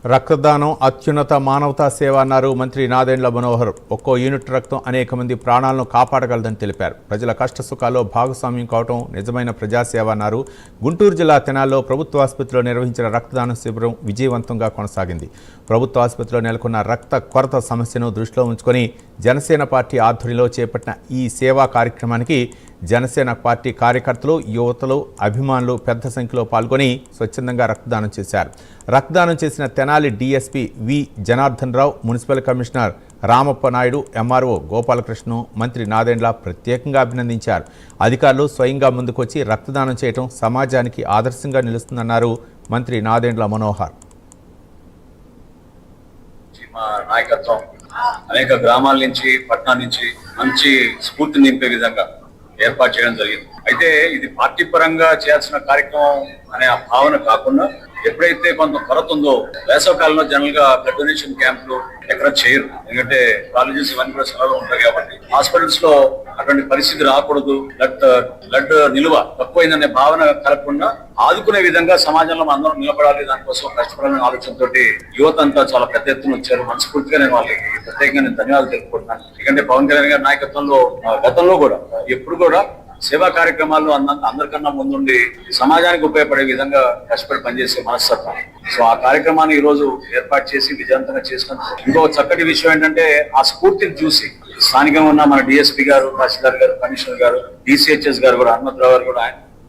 రక్తదానం అత్యున్నత మానవతా సేవ అన్నారు మంత్రి నాదెండ్ల మనోహర్. ఒక్కో యూనిట్ రక్తం అనేక మంది ప్రాణాలను కాపాడగలదని తెలిపారు. ప్రజల కష్టసుఖాల్లో భాగస్వామ్యం కావడం నిజమైన ప్రజాసేవ అన్నారు. గుంటూరు జిల్లా తెనాల్లో ప్రభుత్వ ఆసుపత్రిలో నిర్వహించిన రక్తదాన శిబిరం విజయవంతంగా కొనసాగింది. ప్రభుత్వ ఆసుపత్రిలో నెలకొన్న రక్త కొరత సమస్యను దృష్టిలో ఉంచుకొని జనసేన పార్టీ ఆధ్వర్యంలో చేపట్టిన ఈ సేవా కార్యక్రమానికి జనసేన పార్టీ కార్యకర్తలు, యువతలు, అభిమానులు పెద్ద సంఖ్యలో పాల్గొని స్వచ్ఛందంగా రక్తదానం చేశారు. రక్తదానం చేసిన Tenali DSP V Janardhan Rao, municipal commissioner Ramappa Naidu, MRO Gopalakrishna మంత్రి నాదెండ్ల ప్రత్యేకంగా అభినందించారు. అధికారులు స్వయంగా ముందుకొచ్చి రక్తదానం చేయడం సమాజానికి ఆదర్శంగా నిలుస్తుందన్నారు మంత్రి నాదెండ్ల మనోహర్. నాయకత్వం అనేక గ్రామాల నుంచి, పట్టణాల నుంచి మంచి స్ఫూర్తి నింపే విధంగా ఏర్పాటు చేయడం జరిగింది. అయితే ఇది పార్టీ పరంగా చేయాల్సిన కార్యక్రమం అనే ఆ భావన కాకుండా, ఎప్పుడైతే కొంత కొరత ఉందో, వేసవ కాలంలో జనరల్ గా బ్లడ్ డొనేషన్ క్యాంపులు ఎక్కడ చేయరు. ఎందుకంటే కాలేజెస్ ఇవన్నీ కూడా సెలవులు ఉంటాయి కాబట్టి హాస్పిటల్స్ లో అటువంటి పరిస్థితి రాకూడదు, బ్లడ్ నిలువ తక్కువైందనే భావన కలగకుండా ఆదుకునే విధంగా సమాజంలో అందరం నిలబడాలి, దానికోసం కష్టపడాలనే ఆలోచనతో యువత అంతా చాలా పెద్ద ఎత్తున వచ్చారు. మనస్ఫూర్తిగా నేను వాళ్ళకి ప్రత్యేకంగా నేను ధన్యవాదాలు తెలుపుకుంటున్నాను. ఎందుకంటే పవన్ కళ్యాణ్ గారి నాయకత్వంలో గతంలో కూడా ఎప్పుడు కూడా సేవా కార్యక్రమాల్లో అందరికన్నా ముందుండి సమాజానికి ఉపయోగపడే విధంగా కష్టపడి పనిచేసే మనస్తత్వం. సో ఆ కార్యక్రమాన్ని ఈ రోజు ఏర్పాటు చేసి విజయవంతంగా చేసుకున్నాం. ఇంకో చక్కటి విషయం ఏంటంటే, ఆ స్ఫూర్తిని చూసి స్థానికంగా ఉన్న మన డిఎస్పీ గారు, తహసీల్దార్ గారు, కమిషనర్ గారు, డిసిహెచ్ఎస్ గారు కూడా, హనుమంతరావు గారు కూడా